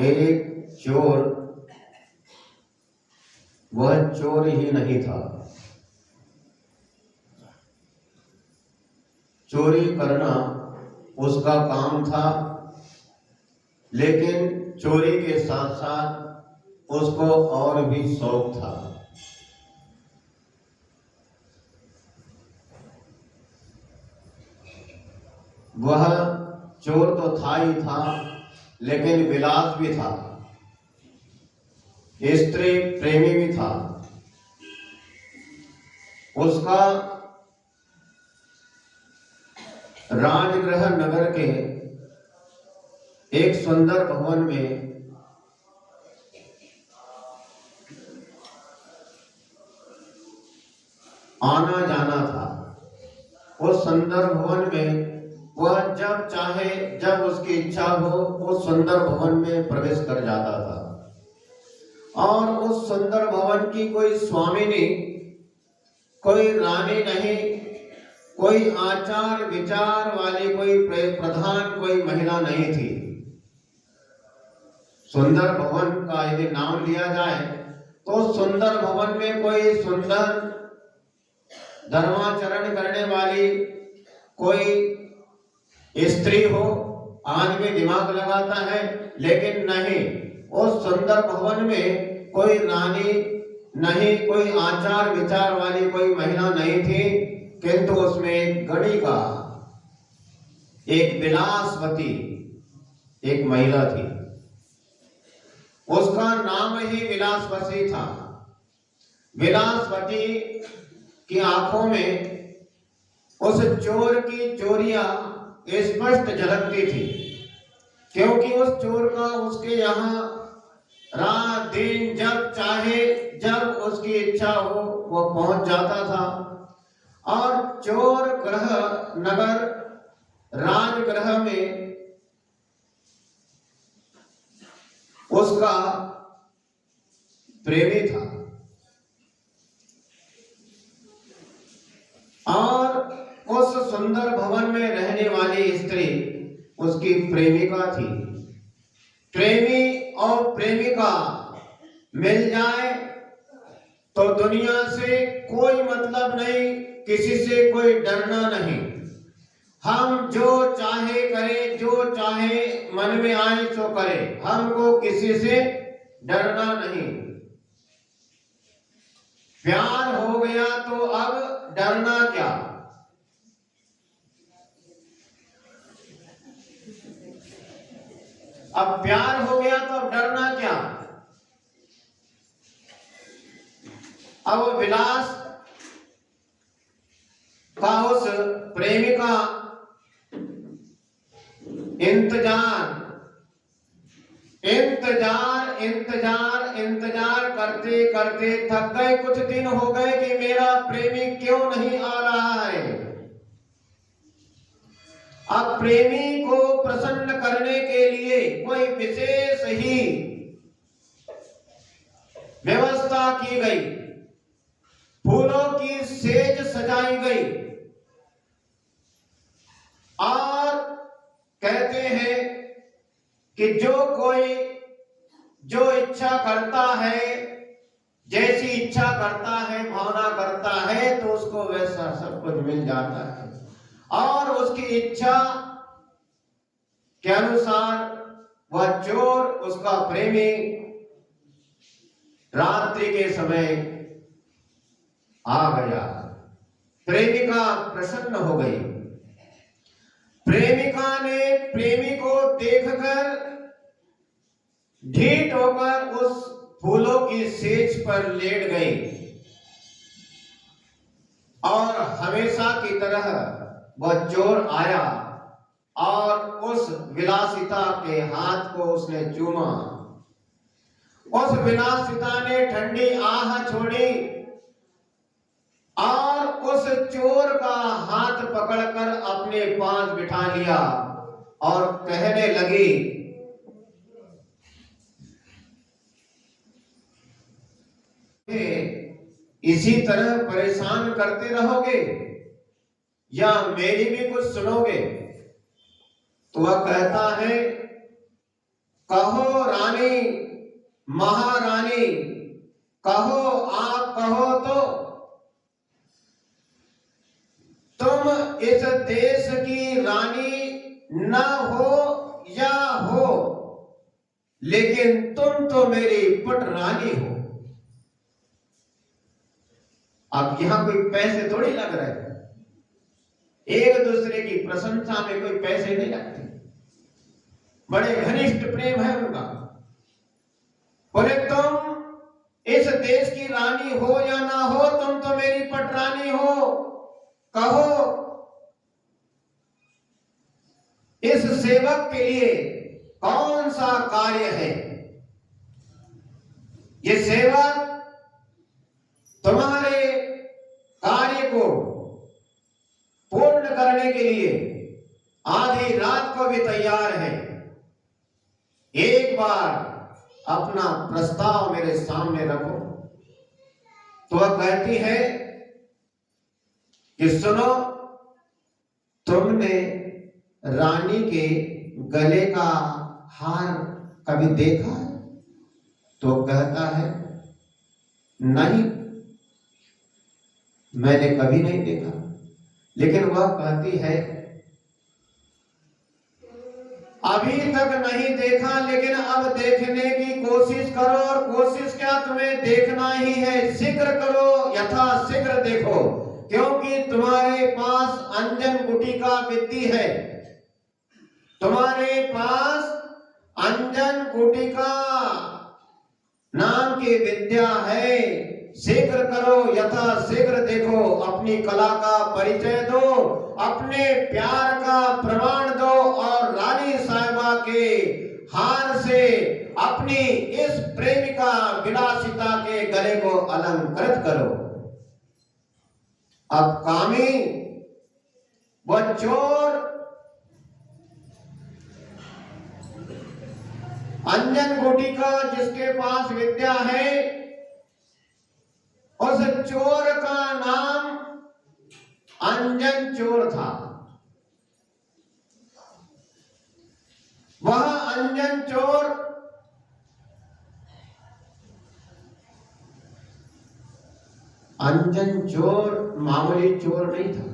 एक चोर, वह चोर ही नहीं था, चोरी करना उसका काम था, लेकिन चोरी के साथ साथ उसको और भी शौक था। वह चोर तो था ही था, लेकिन विलास भी था, स्त्री प्रेमी भी था। उसका राजगृह नगर के एक सुंदर भवन में आना जाना था। उस सुंदर भवन में वह जब चाहे, जब उसकी इच्छा हो, उस सुंदर भवन में प्रवेश कर जाता था। और उस सुंदर भवन की कोई स्वामिनी, कोई रानी नहीं, कोई आचार विचार वाली कोई प्रधान, कोई महिला नहीं थी। सुंदर भवन का यदि नाम लिया जाए तो सुंदर भवन में कोई सुंदर धर्माचरण करने वाली कोई स्त्री हो, आदमी दिमाग लगाता है, लेकिन नहीं, उस सुंदर भवन में कोई रानी नहीं, कोई आचार विचार वाली कोई महिला नहीं थी, किंतु उसमें एक गणिका, एक विलासवती एक महिला थी। उसका नाम ही विलासवती था। विलासवती की आंखों में उस चोर की चोरियां स्पष्ट झलकती थी, क्योंकि उस चोर का उसके यहाँ रात दिन जब चाहे, जब उसकी इच्छा हो, वो पहुंच जाता था। और चोर ग्रह नगर राजगृह में उसका प्रेमी था, और उस सुंदर भवन में रहने वाली स्त्री उसकी प्रेमिका थी। प्रेमी और प्रेमिका मिल जाए तो दुनिया से कोई मतलब नहीं, किसी से कोई डरना नहीं। हम जो चाहे करें, जो चाहे मन में आए सो करें, हमको किसी से डरना नहीं। प्यार हो गया तो अब डरना क्या। अब प्यार हो गया तो अब डरना क्या। अब विलास का उस प्रेमिका इंतजार इंतजार इंतजार इंतजार करते करते थक गए। कुछ दिन हो गए कि मेरा प्रेमी क्यों नहीं आ रहा है। अब प्रेमी को प्रसन्न करने के लिए कोई विशेष ही व्यवस्था की गई, फूलों की सेज सजाई गई, और कहते हैं कि जो कोई जो इच्छा करता है, जैसी इच्छा करता है, भावना करता है, तो उसको वैसा सब कुछ मिल जाता है। और उसकी इच्छा के अनुसार वह चोर, उसका प्रेमी, रात्रि के समय आ गया। प्रेमिका प्रसन्न हो गई। प्रेमिका ने प्रेमी को देखकर ढीठ होकर उस फूलों की सेज पर लेट गई, और हमेशा की तरह वह चोर आया और उस विलासिता के हाथ को उसने चूमा। उस विलासिता ने ठंडी आह छोड़ी और उस चोर का हाथ पकड़कर अपने पास बिठा लिया और कहने लगी, इसी तरह परेशान करते रहोगे या मेरी भी कुछ सुनोगे। तो वह कहता है कहो रानी महारानी, कहो आप कहो तो तुम इस देश की रानी न हो या हो, लेकिन तुम तो मेरी पटरानी हो। अब यहां कोई पैसे थोड़ी लग रहे हैं, एक दूसरे की प्रशंसा में कोई पैसे नहीं लगते, बड़े घनिष्ठ प्रेम है उनका। बोले तुम इस देश की रानी हो या ना हो, तुम तो मेरी पटरानी हो। कहो इस सेवक के लिए कौन सा कार्य है? ये सेवक तुम्हारे कार्य को पूर्ण करने के लिए आधी रात को भी तैयार है। एक बार अपना प्रस्ताव मेरे सामने रखो। तो वह कहती है कि सुनो, तुमने रानी के गले का हार कभी देखा है? तो कहता है नहीं, मैंने कभी नहीं देखा। लेकिन वह कहती है अभी तक नहीं देखा, लेकिन अब देखने की कोशिश करो। और कोशिश क्या, तुम्हें देखना ही है, शीघ्र करो, यथाशीघ्र देखो, क्योंकि तुम्हारे पास अंजन गुटिका विद्या है, तुम्हारे पास अंजन गुटिका नाम की विद्या है। शीघ्र करो, यथाशीघ्र देखो, अपनी कला का परिचय दो, अपने प्यार का प्रमाण दो और रानी साहिबा के हार से अपनी इस प्रेमिका विलासिता के गले को अलंकृत करो। अब कामी व चोर अंजन गुटिका जिसके पास विद्या है, उस चोर का नाम अंजन चोर था। वह अंजन चोर मामूली चोर नहीं था,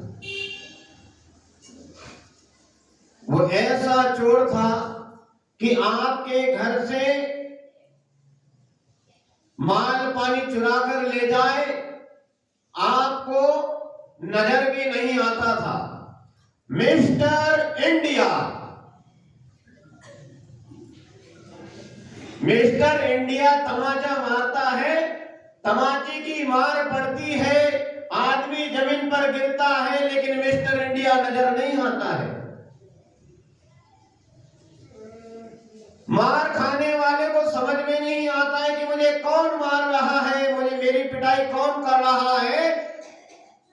वो ऐसा चोर था कि आपके घर से माल पानी चुरा कर ले जाए, आपको नजर भी नहीं आता था। मिस्टर इंडिया, मिस्टर इंडिया तमाचा मारता है, तमाचे की मार पड़ती है, आदमी जमीन पर गिरता है, लेकिन मिस्टर इंडिया नजर नहीं आता है। मार खाने वाले को समझ में नहीं आता है कि मुझे कौन मार रहा है, मुझे मेरी पिटाई कौन कर रहा है।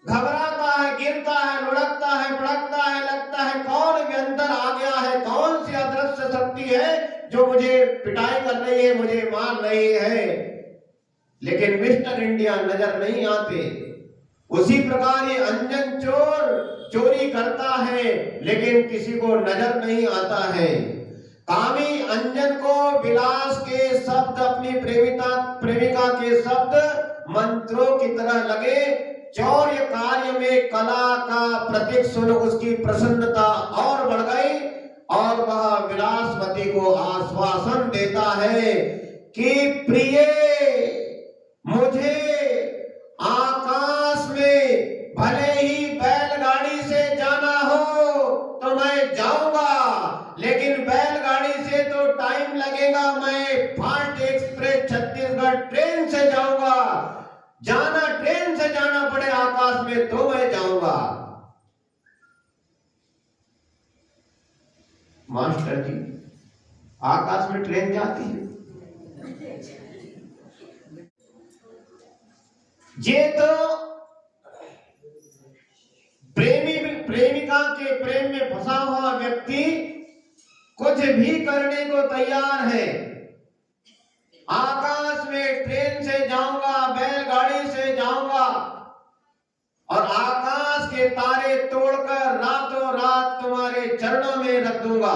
घबराता है, गिरता है, लुढ़कता है, भड़कता है, लगता है कौन अंदर आ गया है, कौन सी अदृश्य शक्ति है जो मुझे पिटाई कर रही है, मुझे मार रही है। लेकिन मिस्टर इंडिया नजर नहीं आते। उसी प्रकार ये अंजन चोर चोरी करता है, लेकिन किसी को नजर नहीं आता है। कामी अंजन को विलास के शब्द, अपनी प्रेमिका के शब्द मंत्रों की तरह लगे। चौर्य कार्य में कला का प्रतीक सुन उसकी प्रसन्नता और बढ़ गई और वह विलासवती को आश्वासन देता है कि प्रिय, मुझे आकाश में भले ही बैलगाड़ी से जाना हो तो मैं जाऊंगा, लेकिन बैलगाड़ी से तो टाइम लगेगा, मैं फास्ट एक्सप्रेस छत्तीसगढ़ ट्रेन से जाऊंगा। जाना ट्रेन से जाना पड़े आकाश में तो मैं जाऊंगा। मास्टर जी, आकाश में ट्रेन जाती है? ये तो प्रेमिका के प्रेम में फंसा हुआ व्यक्ति कुछ भी करने को तैयार है। आकाश में ट्रेन से जाऊंगा, बैलगाड़ी से जाऊंगा और आकाश के तारे तोड़कर रातों रात तुम्हारे चरणों में रख दूंगा।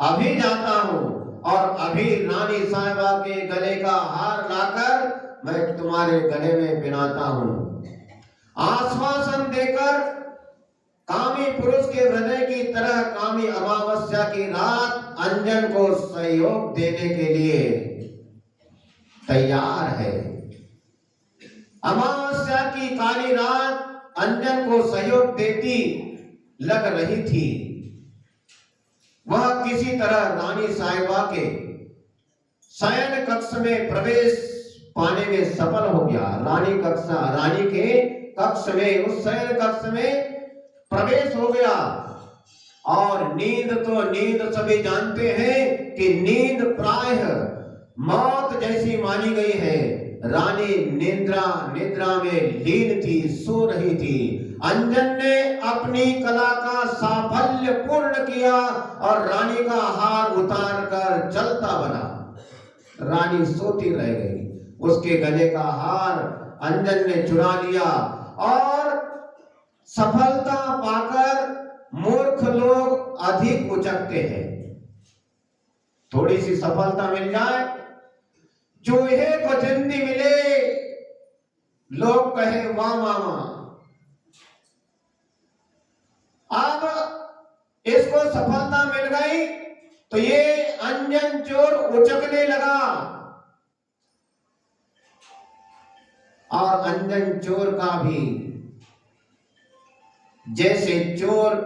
अभी जाता हूं और अभी रानी साहिबा के गले का हार लाकर मैं तुम्हारे गले में पहनाता हूं। आश्वासन देकर कामी पुरुष के हृदय की तरह कामी अमावस्या की रात अंजन को सहयोग देने के लिए तैयार है। अमावस्या की काली रात अंजन को सहयोग देती लग रही थी। वह किसी तरह रानी साहिबा के शयन कक्ष में प्रवेश पाने में सफल हो गया। रानी के कक्ष में, उस शयन कक्ष में प्रवेश हो गया। और नींद तो नींद सभी जानते हैं कि नींद प्रायः मौत जैसी मानी गई है। रानी निद्रा में लीन थी, सो रही थी। अंजन ने अपनी कला का साफल्य पूर्ण किया और रानी का हार उतार कर चलता बना। रानी सोती रह गई। उसके गले का हार अंजन ने चुरा लिया और सफलता पाकर मूर्ख लोग अधिक उचकते हैं। थोड़ी सी सफलता मिल जाए, चूहे को जिंदी मिले, लोग कहे वाह मामा। अब इसको सफलता मिल गई तो ये अंजन चोर उचकने लगा और अंजन चोर का भी जैसे चोर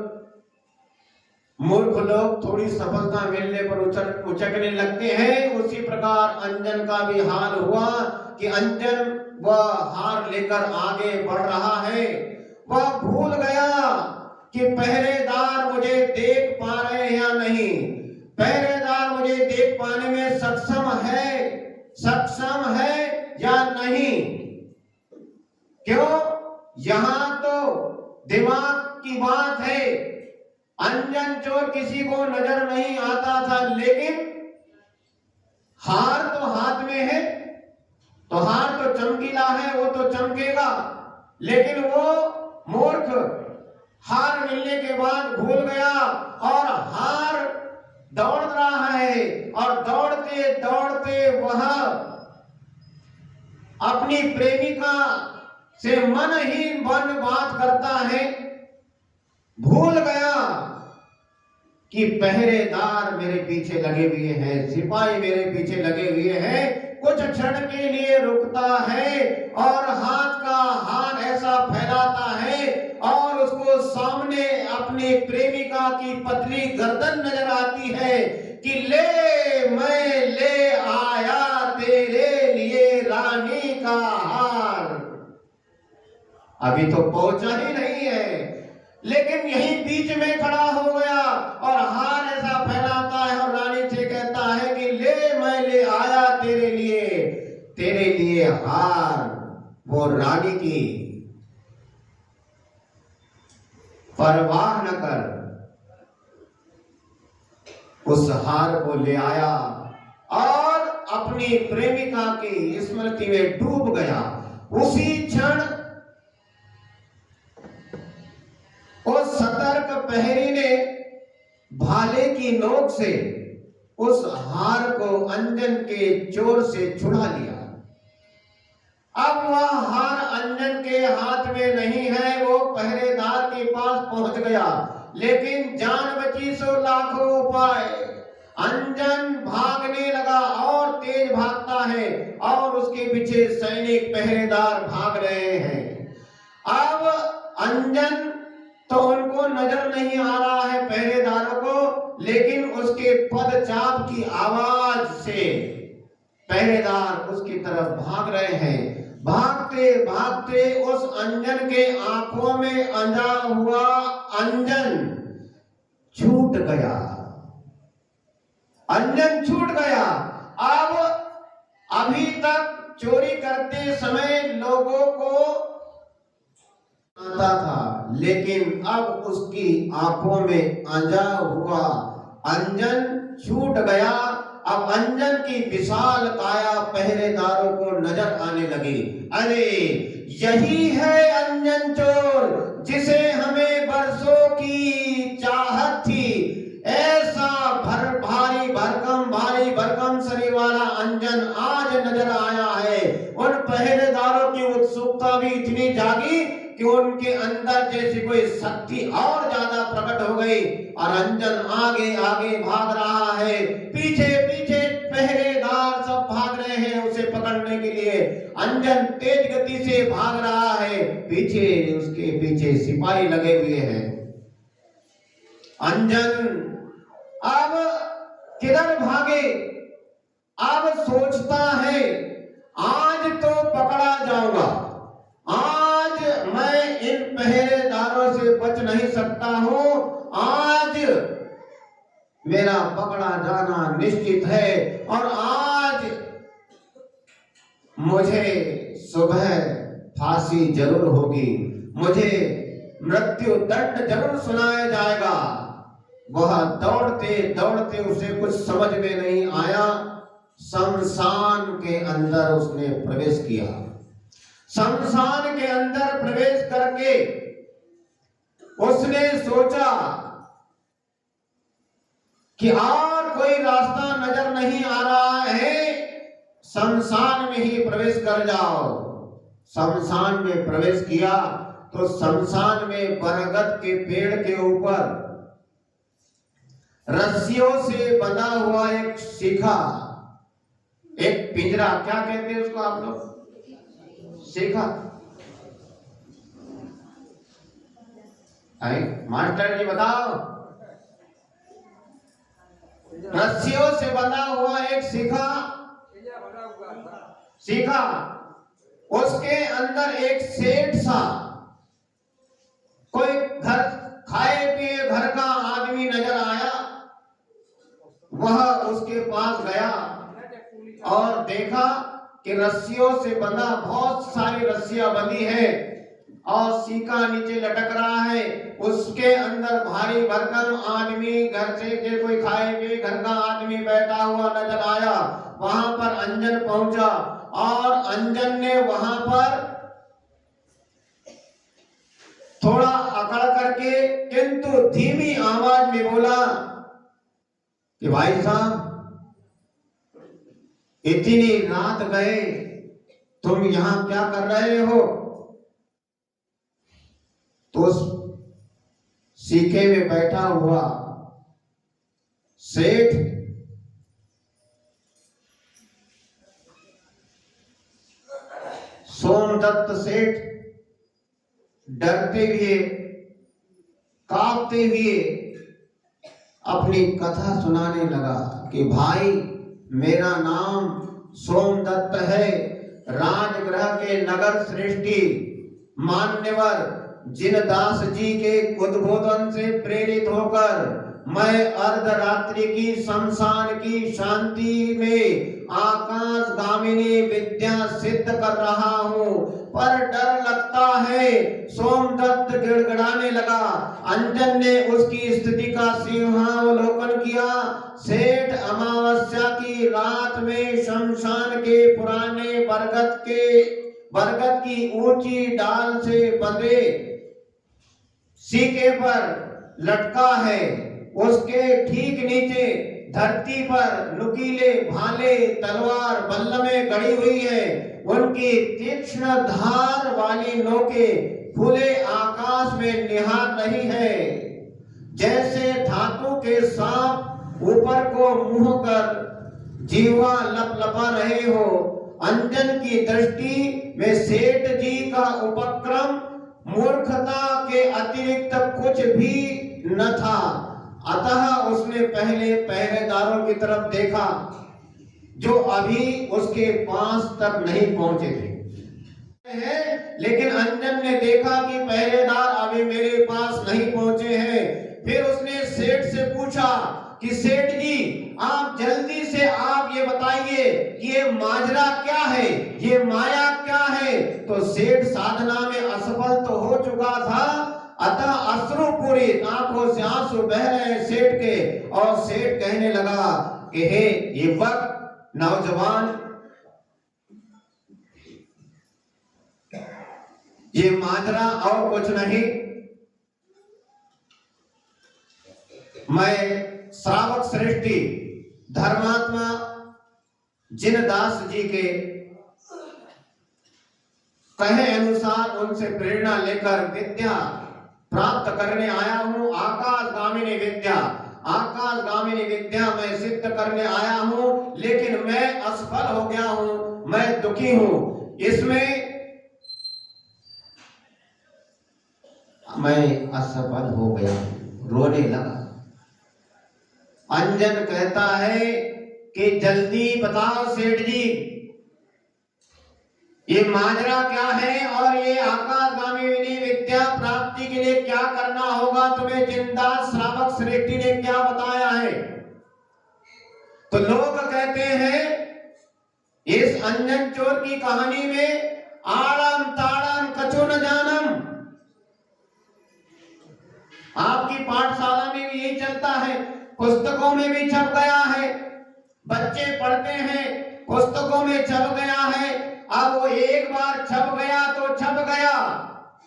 मूर्ख लोग थोड़ी सफलता मिलने पर उचकने लगते हैं, उसी प्रकार अंजन का भी हाल हुआ कि अंजन वह हार लेकर आगे बढ़ रहा है। वह भूल गया कि पहरेदार मुझे देख पा रहे हैं या नहीं, पहरेदार मुझे देख पाने में सक्षम है या नहीं। क्यों? यहां तो दिमाग की बात है। अंजन चोर किसी को नजर नहीं आता था, लेकिन हार तो हाथ में है, तो हार तो चमकीला है, वो तो चमकेगा। लेकिन वो मूर्ख हार मिलने के बाद भूल गया और हार दौड़ रहा है और दौड़ते दौड़ते वह अपनी प्रेमिका से मन ही मन बात करता है। भूल गया कि पहरेदार मेरे पीछे लगे हुए हैं, सिपाही मेरे पीछे लगे हुए हैं। कुछ क्षण के लिए रुकता है और हाथ का हाथ ऐसा फैलाता है और उसको सामने अपनी प्रेमिका की पतली गर्दन नजर आती है कि ले मैं ले आया तेरे लिए रानी का हार। अभी तो पहुंचा ही नहीं है, लेकिन यही बीच में खड़ा हो गया और हार ऐसा फैलाता है और रानी से कहता है कि ले मैं ले आया तेरे लिए हार। वो रानी की परवाह न कर उस हार को ले आया और अपनी प्रेमिका की स्मृति में डूब गया। उसी क्षण उस सतर्क प्रहरी ने भाले की नोक से उस हार को अंजन के चोर से छुड़ा लिया। अब वह हार अंजन के हाथ में नहीं है, वो पहरेदार के पास पहुंच गया, लेकिन जान बची सो लाखों उपाय। अंजन भागने लगा और तेज भागता है और उसके पीछे सैनिक पहरेदार भाग रहे हैं। अब अंजन तो उनको नजर नहीं आ रहा है पहरेदारों को, लेकिन उसके पदचाप की आवाज से पहरेदार उसकी तरफ भाग रहे हैं। भागते भागते उस अंजन के आंखों में अंधा हुआ अंजन छूट गया। अंजन छूट गया। अब अभी तक चोरी करते समय लोगों को आता था, लेकिन अब उसकी आंखों में अंधा हुआ अंजन छूट गया। अब अंजन की विशाल काया पहरेदारों को नजर आने लगी। अरे यही है अंजन चोर जिसे हमें बरसों की चाहत थी। ऐसा भरभा भारी भरकम शरीर वाला अंजन आज नजर आया है। उन पहरेदारों की उत्सुकता भी इतनी जागी कि उनके अंदर जैसी कोई शक्ति और ज्यादा प्रकट हो गई और अंजन आगे आगे भाग रहा है। पीछे पीछे पहरेदार सब भाग रहे हैं उसे पकड़ने के लिए। अंजन तेज गति से भाग रहा है, पीछे उसके पीछे सिपाही लगे हुए हैं। अंजन अब किधर भागे? अब सोचता है आज तो पकड़ा जाऊंगा, आज मैं इन पहरेदारों से बच नहीं सकता हूं, आज मेरा पकड़ा जाना निश्चित है और आज मुझे सुबह फांसी जरूर होगी, मुझे मृत्यु दंड जरूर सुनाया जाएगा। वह दौड़ते दौड़ते उसे कुछ समझ में नहीं आया, शमशान के अंदर उसने प्रवेश किया। शमशान के अंदर प्रवेश करके उसने सोचा कि और कोई रास्ता नजर नहीं आ रहा है, शमशान में ही प्रवेश कर जाओ। शमशान में प्रवेश किया तो शमशान में बरगद के पेड़ के ऊपर रस्सियों से बंधा हुआ एक शिखा, एक पिंजरा, क्या कहते हैं उसको आप लोग? शिखा। मास्टर जी बताओ। रस्सियों से बंधा हुआ एक शिखा, उसके अंदर एक सेठ सा कोई घर खाए पिए घर का आदमी नजर आया। वह उसके पास गया और देखा कि रस्सियों से बंधा, बहुत सारी रस्सियां बंधी है और सीका नीचे लटक रहा है। उसके अंदर भारी भरकम आदमी, घर से कोई खाए पिए घर का आदमी बैठा हुआ नजर आया। वहां पर अंजन पहुंचा और अंजन ने वहां पर थोड़ा अकड़ करके किंतु धीमी आवाज में बोला कि भाई साहब, इतनी रात गए, तुम यहां क्या कर रहे हो? तो उस सीखे में बैठा हुआ सेठ सोमदत्त सेठ डरते हुए कांपते हुए अपनी कथा सुनाने लगा कि भाई, मेरा नाम सोमदत्त है, राजगृह के नगर श्रेष्ठी मान्यवर जिनदास जी के उद्बोधन से प्रेरित होकर मैं अर्धरात्रि की शमशान की शांति में आकाश गामिनी विद्या सिद्ध कर रहा हूँ, पर डर लगता है। सोमदत्त गिड़गिड़ाने लगा। अंजन ने उसकी स्थिति का सिंहावलोकन किया। सेठ अमावस्या की रात में शमशान के पुराने बरगद की ऊंची डाल से बंधे सीके पर लटका है। उसके ठीक नीचे धरती पर नुकीले भाले, तलवार, बल्लमें गड़ी हुई है। उनकी तीक्ष्ण धार वाली नोकें खुले आकाश में निहार रही है, जैसे धातु के सांप ऊपर को मुंह कर जीवा लपलपा रहे हो। अंजन की दृष्टि में सेठ जी का उपक्रम मूर्खता के अतिरिक्त कुछ भी न था। अतः उसने पहले पहरेदारों की तरफ देखा जो अभी उसके पास तक नहीं पहुंचे थे। लेकिन अंजन ने देखा कि पहरेदार अभी मेरे पास नहीं पहुंचे हैं। फिर उसने सेठ से पूछा कि सेठ जी, आप जल्दी से आप ये बताइए, ये माजरा क्या है, ये माया क्या है? तो सेठ साधना में असफल तो हो चुका था, अतः अश्रुपूरी आंखों से आंसू बह रहे सेठ के। और सेठ कहने लगा कि हे युवक, नौजवान, ये माजरा और कुछ नहीं, मैं श्रावक श्रेष्ठी धर्मात्मा जिनदास जी के कहे अनुसार उनसे प्रेरणा लेकर विद्या प्राप्त करने आया हूं। आकाशगामिनी विद्या, आकाशगामिनी विद्या मैं सिद्ध करने आया हूं, लेकिन मैं असफल हो गया हूं, मैं दुखी हूं। इसमें मैं असफल हो गया, रोने लगा। अंजन कहता है कि जल्दी बताओ सेठ जी, ये माजरा क्या है और ये आकाशगामिनी विद्या प्राप्ति के लिए क्या करना होगा, तुम्हें जिनदास श्रावक श्रेष्ठी ने क्या बताया है? तो लोग कहते हैं इस अंजन चोर की कहानी में आड़म ताड़म कछु न जानम। आपकी पाठशाला में भी यही चलता है, पुस्तकों में भी छप गया है, बच्चे पढ़ते हैं, पुस्तकों में छप गया है। अब वो एक बार छप गया तो छप गया,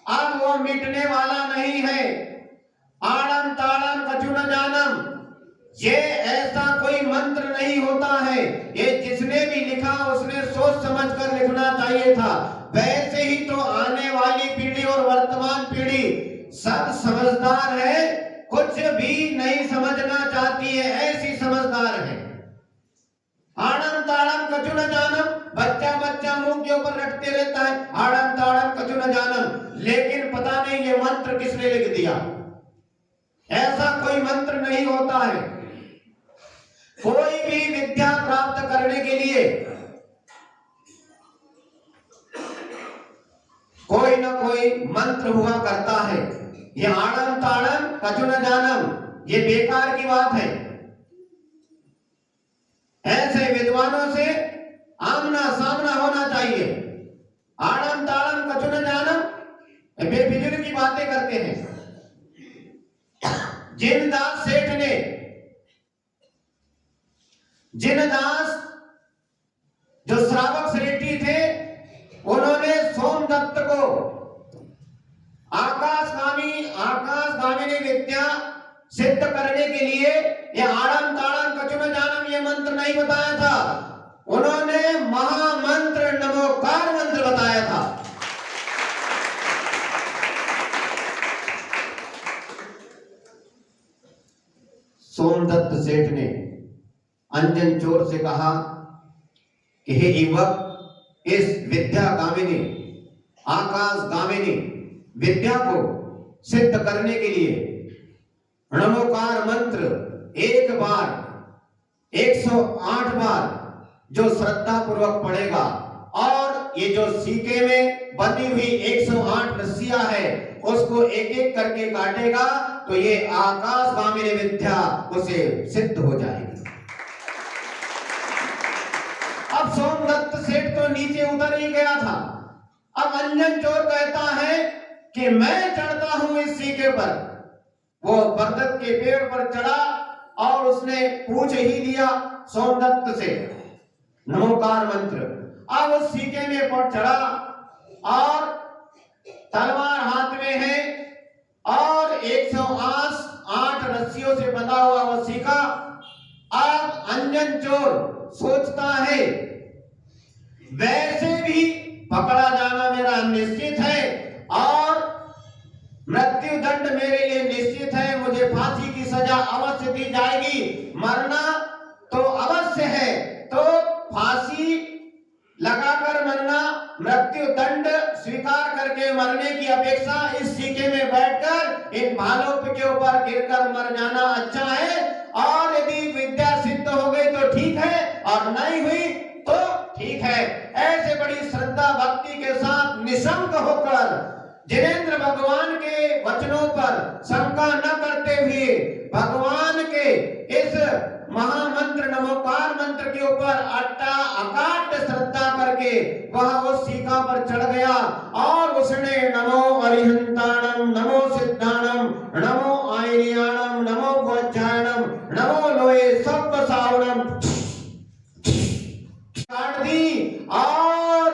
अब वो मिटने वाला नहीं है। आड़म ताड़म कछु न जानम, ये ऐसा कोई मंत्र नहीं होता है। ये जिसने भी लिखा उसने सोच समझकर लिखना चाहिए था। वैसे ही तो आने वाली पीढ़ी और वर्तमान पीढ़ी सब समझदार है, कुछ भी नहीं समझना चाहती है, ऐसी समझदार है। आड़म ताड़म कछु न जानम, बच्चा बच्चा मुंह के ऊपर रटते रहता है आड़म ताड़म कछु न जानम, लेकिन पता नहीं ये मंत्र किसने लिख दिया। ऐसा कोई मंत्र नहीं होता है। कोई भी विद्या प्राप्त करने के लिए कोई ना कोई मंत्र हुआ करता है। ये आड़म ताड़म कछु न जानम, ये बेकार की बात है। ऐसे विद्वानों से आमना सामना होना चाहिए। आड़म ताड़म कछु न जानम बेफिजूल की बातें करते हैं। जिनदास सेठ ने, जिनदास जो श्रावक श्रेष्ठी थे, उन्होंने सोमदत्त को आकाशगामिनी विद्या सिद्ध करने के लिए ये आड़म ताड़म कछु न जानम ये मंत्र नहीं बताया था, उन्होंने महामंत्र नमोकार मंत्र बताया था। सोमदत्त सेठ ने अंजन चोर से कहा कि हे युवक, इस विद्या गामिनी आकाशगामिनी विद्या को सिद्ध करने के लिए नमोकार मंत्र एक बार 108 बार जो श्रद्धा पूर्वक पढ़ेगा, और ये जो सीके में बंधी हुई 108 रस्सियां है उसको एक एक करके काटेगा तो ये आकाशगामिनी विद्या उसे सिद्ध हो जाएगी। अब सोमदत्त सेठ तो नीचे उतर ही गया था। अब अंजन चोर कहता है कि मैं चढ़ता हूं इस सीके पर। वो बरगद के पेड़ पर चढ़ा और उसने पूछ ही लिया सोमदत्त से नमोकार मंत्र। अब उस सीके में पर चढ़ा और तलवार हाथ में है और 108 रस्सियों से बंधा हुआ वो सीका। अब अंजन चोर सोचता है वैसे भी पकड़ा जाना मेरा निश्चित है और मृत्यु दंड मेरे लिए निश्चित है, मुझे फांसी की सजा अवश्य दी जाएगी, मरना तो अवश्य है, तो फांसी लगाकर मरना, मृत्यु दंड स्वीकार करके मरने की अपेक्षा इस सीके में बैठकर इन भालों के ऊपर गिरकर मर जाना अच्छा है। और यदि विद्या सिद्ध हो गई तो ठीक है और नहीं हुई तो ठीक है। ऐसे बड़ी श्रद्धा भक्ति के साथ निशंक होकर जिनेंद्र भगवान के वचनों पर शंका न करते हुए भगवान के इस महामंत्र नमोकार मंत्र के ऊपर अकाट श्रद्धा करके वह उस सीका पर चढ़ गया और उसने नमो अरिहंताणम, नमो सिद्धाणम, नमो आयनियाणम, नमो वज्रायणम, नमो लोहे सब सावणम काट दी और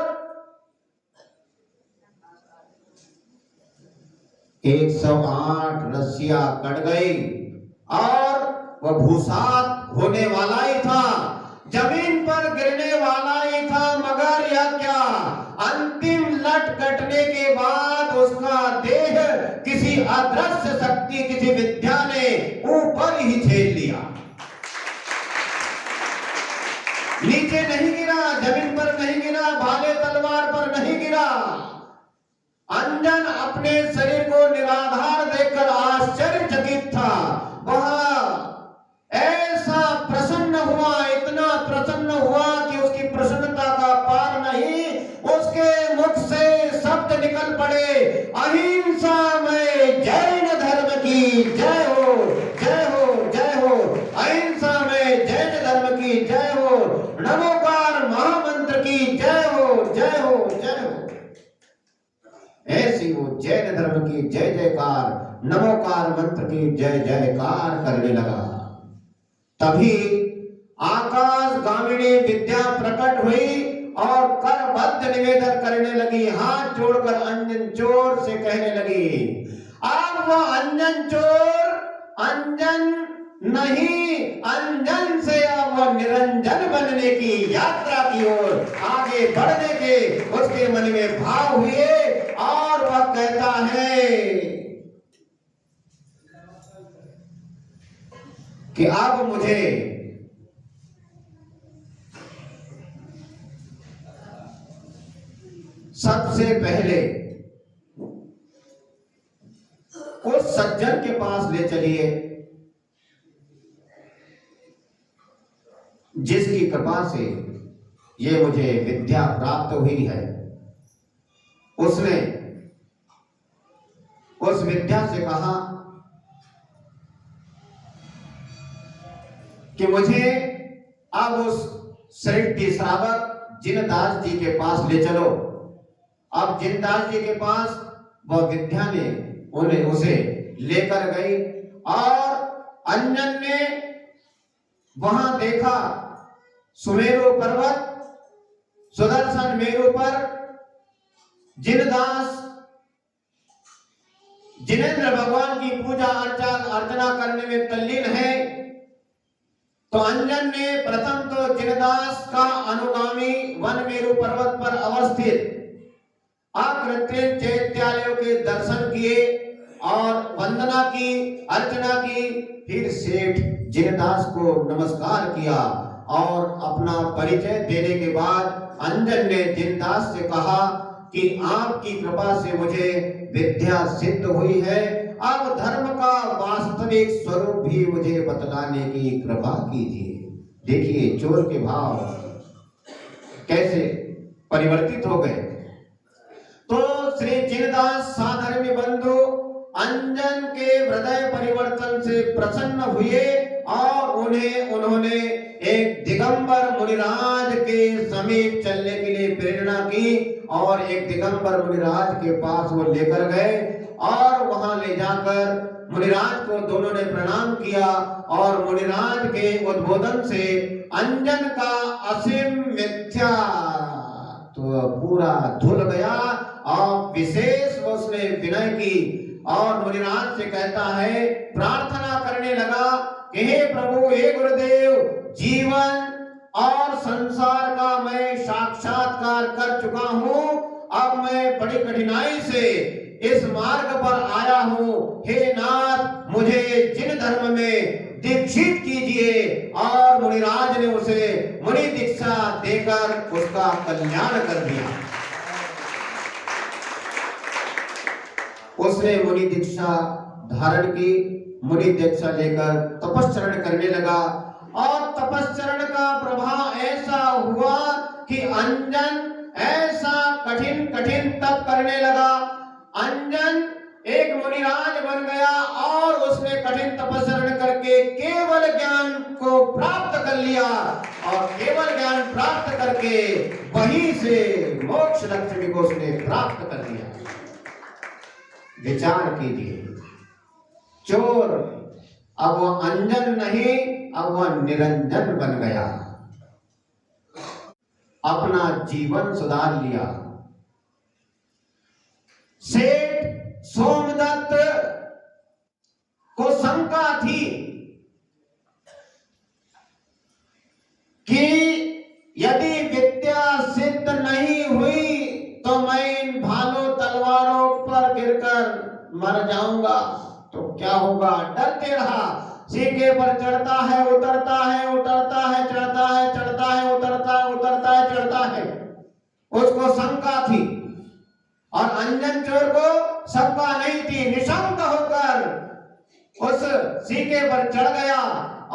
108 रस्सियां कट गई और वह भूसात होने वाला ही था, जमीन पर गिरने वाला ही था, मगर यह क्या, अंतिम लट कटने के बाद उसका देह किसी अदृश्य शक्ति, किसी विद्या ने ऊपर ही झेल लिया। नीचे नहीं गिरा, जमीन पर नहीं गिरा, भाले तलवार पर नहीं गिरा। अंजन अपने शरीर को निराधार देखकर आश्चर्यचकित था। वह ऐसा प्रसन्न हुआ, इतना प्रसन्न हुआ कि उसकी प्रसन्नता का पार नहीं। उसके मुख से शब्द निकल पड़े, अहिंसा में जैन धर्म की जय हो, जय हो, जय हो। अहिंसा में जैन धर्म की जय हो, नमोकार महामंत्र की जय हो, जय हो, जय हो। ऐसी वो जैन धर्म की जय जयकार, नमोकार मंत्र की जय जयकार करने लगा। तभी आकाश गामिनी विद्या प्रकट हुई और करबद्ध निवेदन करने लगी, हाथ जोड़कर अंजन चोर से कहने लगी। अब वह अंजन चोर अंजन नहीं, अंजन से अब वह निरंजन बनने की यात्रा की ओर आगे बढ़ने के उसके मन में भाव हुए और वह कहता है कि अब मुझे सबसे पहले उस सज्जन के पास ले चलिए जिसकी कृपा से ये मुझे विद्या प्राप्त हुई है। उसने उस विद्या से कहा कि मुझे अब उस श्रेष्ठी श्रावक जिनदास जी के पास ले चलो। अब जिनदास जी के पास वह विद्या ने उन्हें उसे लेकर गई और अंजन ने वहां देखा सुमेरु पर्वत, सुदर्शन मेरु पर जिनदास जिनेंद्र भगवान की पूजा अर्चना करने में तल्लीन है। तो अंजन ने प्रथम तो जिनदास का अनुगामी वन मेरु पर्वत पर अवस्थित अकृत्रिम चैत्यालयों के दर्शन किए और वंदना की, अर्चना की। फिर सेठ जिनदास को नमस्कार किया और अपना परिचय देने के बाद अंजन ने जिनदास से कहा कि आपकी कृपा से मुझे विद्या सिद्ध हुई है, अब धर्म का वास्तविक स्वरूप भी मुझे बतलाने की कृपा कीजिए। देखिए चोर के भाव कैसे परिवर्तित हो गए। तो श्री जिनदास साधर्मी बंधु अंजन के हृदय परिवर्तन से प्रसन्न हुए और उन्होंने एक दिगंबर मुनिराज के समीप चलने के लिए प्रेरणा की और एक दिगंबर मुनिराज के पास वो लेकर गए और वहां ले जाकर मुनिराज को दोनों ने प्रणाम किया और मुनिराज के उद्बोधन से अंजन का असीम मिथ्या तो पूरा धुल गया और विशेष उसने विनय की और मुनिराज से कहता है, प्रार्थना करने लगा कि हे प्रभु, हे गुरुदेव, जीवन और संसार का मैं साक्षात्कार कर चुका हूँ। अब मैं बड़ी कठिनाई से इस मार्ग पर आया हूँ। हे नाथ, मुझे जिन धर्म में दीक्षित कीजिए। और मुनिराज ने उसे मुनि दीक्षा देकर उसका कल्याण कर दिया। उसने मुनि दीक्षा धारण की, मुनि दीक्षा लेकर तपश्चरण करने लगा और तपश्चरण का प्रभाव ऐसा हुआ कि अंजन ऐसा कठिन कठिन तप करने लगा। अंजन एक मुनिराज बन गया और उसने कठिन तपश्चरण करके केवल ज्ञान को प्राप्त कर लिया और केवल ज्ञान प्राप्त करके वहीं से मोक्ष लक्ष्मी को उसने प्राप्त कर लिया। विचार कीजिए, चोर अब वह अंजन नहीं, अब वह निरंजन बन गया, अपना जीवन सुधार लिया। सेठ सोमदत्त को शंका थी यदि विद्या सिद्ध नहीं हुई तो मैं इन भालों तलवारों पर गिरकर मर जाऊंगा। तो क्या होगा? डरते रहा। सीके पर चढ़ता है, उतरता है, उतरता है, चढ़ता है, चढ़ता है, उतरता है, उतरता है, चढ़ता है। उसको शंका थी और अंजन चोर को शंका नहीं थी। निशंक होकर उस सीके पर चढ़ गया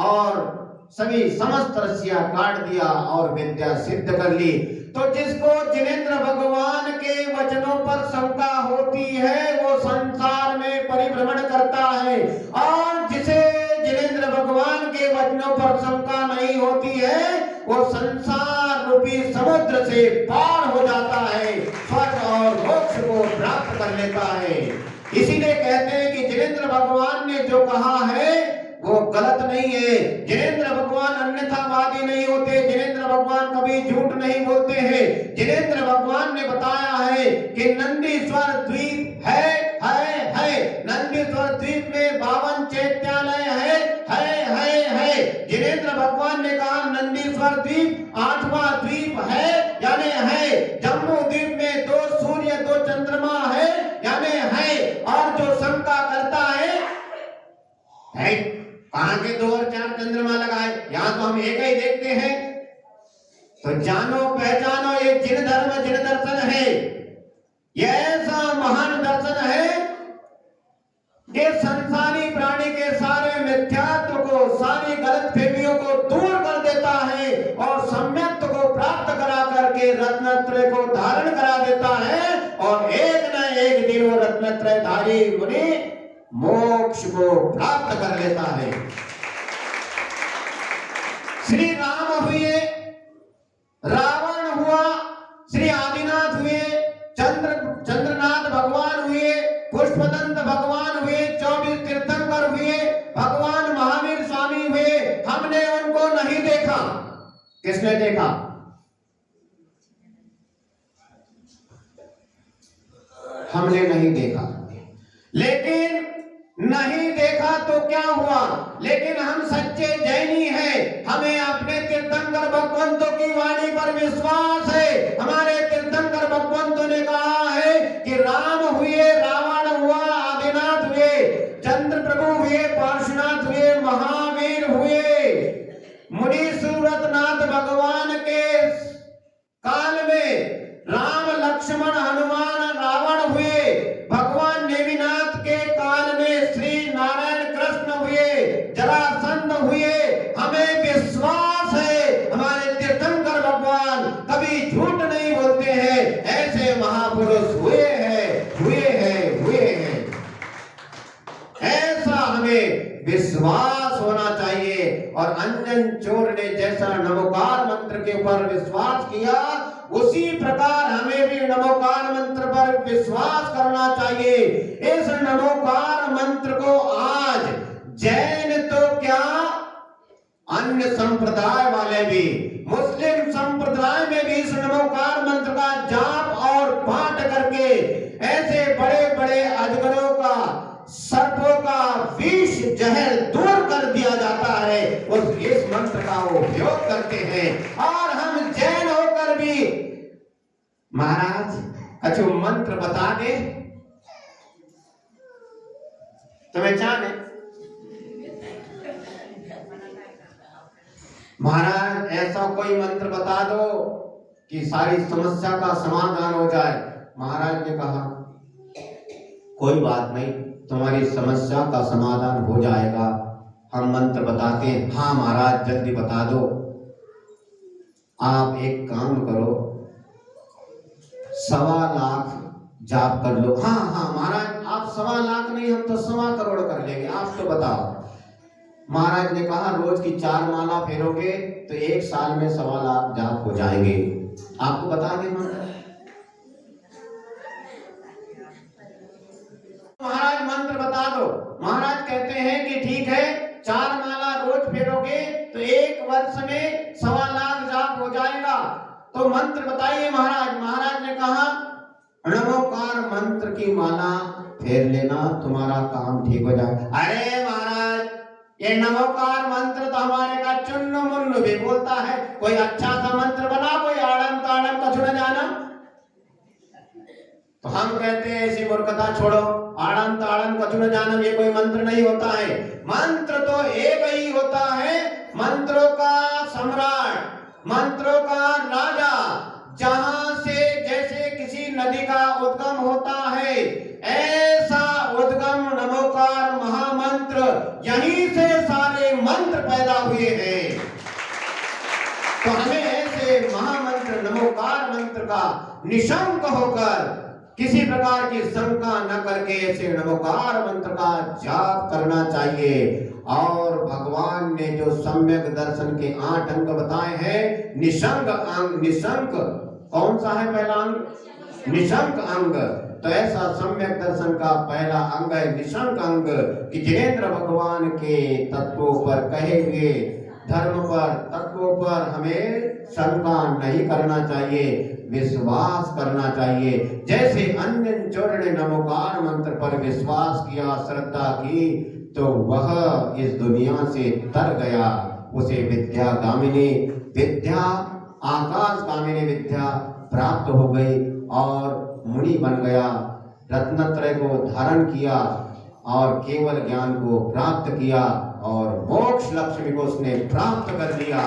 और सभी समस्त रस्सियां काट दिया और विद्या सिद्ध कर ली। तो जिसको जिनेंद्र भगवान के वचनों पर शंका होती है वो संसार में परिभ्रमण करता है, और जिसे जिनेंद्र भगवान के वचनों पर शंका नहीं होती है वो संसार रूपी समुद्र से पार हो जाता है, स्वर्ग और मोक्ष को प्राप्त कर लेता है। इसीलिए कहते हैं कि जिनेंद्र भगवान ने जो कहा है वो गलत नहीं है। जिनेंद्र भगवान अन्यथावादी नहीं होते। जिनेंद्र भगवान कभी झूठ नहीं बोलते हैं। जिनेंद्र भगवान ने बताया है कि नंदीश्वर द्वीप है। नंदीश्वर द्वीप में 52 चैत्यालय है। जिनेंद्र भगवान ने कहा नंदीश्वर द्वीप 8वां द्वीप है, यानी है। जम्मू द्वीप में 2 सूर्य 2 चंद्रमा है, यानी है। और जो शंका करता है कहां के 2 और 4 चंद्रमा लगाए, यहां तो हम एक ही देखते हैं। तो जानो पहचानो ये जिन धर्म जिन दर्शन है, ये ऐसा महान दर्शन है कि संसारी प्राणी के सारे मिथ्यात्व को, सारी गलतफहमियों को दूर कर देता है और सम्यक्त्व को प्राप्त करा करके रत्नत्रय को धारण करा देता है, और एक न एक दिन वो रत्नत्रयधारी मुनि मोक्ष को प्राप्त कर लेता है। श्री राम हुए, रावण हुआ, श्री आदिनाथ हुए, चंद्रनाथ भगवान हुए, पुष्पदंत भगवान हुए, 24 तीर्थंकर हुए, भगवान महावीर स्वामी हुए। हमने उनको नहीं देखा। किसने देखा? हमने नहीं देखा। लेकिन नहीं देखा तो क्या हुआ? लेकिन हम सच्चे जैनी हैं। हमें अपने तीर्थंकर भगवंतों की वाणी पर विश्वास है। हमारे तीर्थंकर भगवंतों ने कहा है कि राम हुए, रावण हुआ, आदिनाथ हुए, चंद्र प्रभु हुए, पार्श्वनाथ हुए, महावीर हुए। मुनि सूरतनाथ भगवान के काल में राम लक्ष्मण हनुमान रावण हुए। भगवान नेमिनाथ के काल में श्री नारायण कृष्ण हुए, जरासंध हुए। हमें विश्वास है हमारे तीर्थंकर भगवान कभी झूठ नहीं बोलते हैं। ऐसे महापुरुष हुए हैं। ऐसा हमें विश्वास होना चाहिए। और अंजन चोर ने जैसा नमोकार मंत्र के ऊपर विश्वास किया, उसी प्रकार हमें भी नमोकार मंत्र पर विश्वास करना चाहिए। इस नमोकार मंत्र को आज जैन तो क्या, अन्य संप्रदाय वाले भी, मुस्लिम संप्रदाय में भी इस नमोकार मंत्र का जाप और पाठ करके ऐसे बड़े बड़े अजगरों का, सर्पों का विष जहर दूर कर दिया जाता है। इस मंत्र का उपयोग करते हैं। और हम जैन होकर भी महाराज कछु मंत्र बता दे, तुम्हें चाहे महाराज ऐसा कोई मंत्र बता दो कि सारी समस्या का समाधान हो जाए। महाराज ने कहा कोई बात नहीं, तुम्हारी समस्या का समाधान हो जाएगा। हम मंत्र बताते हैं। हाँ महाराज जल्दी बता दो। आप एक काम करो, 1.25 लाख जाप कर लो। हाँ महाराज आप 1.25 लाख नहीं, हम तो 1.25 करोड़ कर लेंगे, आप तो बताओ। महाराज ने कहा रोज की 4 माला फेरोगे तो 1 साल में 1.25 लाख जाप हो जाएंगे। आपको बता दें महाराज मंत्र बता दो। महाराज कहते हैं कि ठीक है, 4 माला रोज फेरोगे तो 1 वर्ष में 1.25 लाख जाप हो जाएगा। तो मंत्र बताइए महाराज। महाराज ने कहा नमोकार मंत्र की माला फेर लेना, तुम्हारा काम ठीक हो जाएगा। अरे महाराज ये नमोकार मंत्र तो हमारे का चुन्न मुन्न भी बोलता है। कोई अच्छा सा मंत्र बना, कोई आड़म ताड़म कछु न जाना। तो हम कहते हैं ऐसी मूर्खता छोड़ो, आड़म ताड़म कछु न जानम ये कोई मंत्र नहीं होता है। मंत्र तो एक ही होता है, मंत्रों का सम्राट, मंत्रों का राजा। जहां से जैसे किसी नदी का उद्गम होता है, ऐसा उद्गम नमोकार महामंत्र, यहीं से सारे मंत्र पैदा हुए हैं। तो हमें ऐसे महामंत्र नमोकार मंत्र का निशंक होकर, किसी प्रकार की शंका न करके ऐसे नमोकार मंत्र का जाप करना चाहिए। और भगवान ने जो सम्यक दर्शन के 8 अंग बताए हैं, निशंक अंग, निशंक कौन सा है पहला अंग? निशंक अंग। तो ऐसा सम्यक दर्शन का पहला अंग है निशंक अंग, कि जिनेंद्र भगवान के तत्वों पर, कहे हुए धर्म पर, तत्वों पर हमें शंका नहीं करना चाहिए, विश्वास करना चाहिए। जैसे अन्य चोर ने नमोकार मंत्र पर विश्वास किया, श्रद्धा की, तो वह इस दुनिया से तर गया। उसे विद्या गामिनी, विद्या आकाश गामिनी विद्या प्राप्त हो गई और मुनि बन गया, रत्नत्रय को धारण किया और केवल ज्ञान को प्राप्त किया और मोक्ष लक्ष्मी को उसने प्राप्त कर लिया।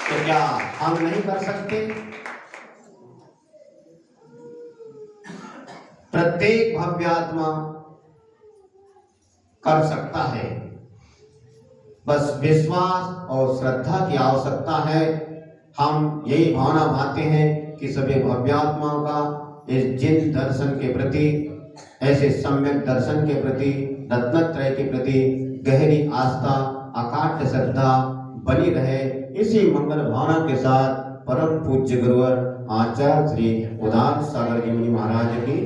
तो क्या हम नहीं कर सकते? प्रत्येक भव्यात्मा कर सकता है, बस विश्वास और श्रद्धा की आवश्यकता है। हम यही भावना भाते हैं कि सभी भव्यात्माओं का इस जिन दर्शन के प्रति, ऐसे सम्यक दर्शन के प्रति, रत्नत्रय के प्रति गहरी आस्था, अकाट्य श्रद्धा बनी रहे। इसी मंगल भावना के साथ परम पूज्य गुरुवर आचार्य श्री उदार सागर जी मुनि महाराज की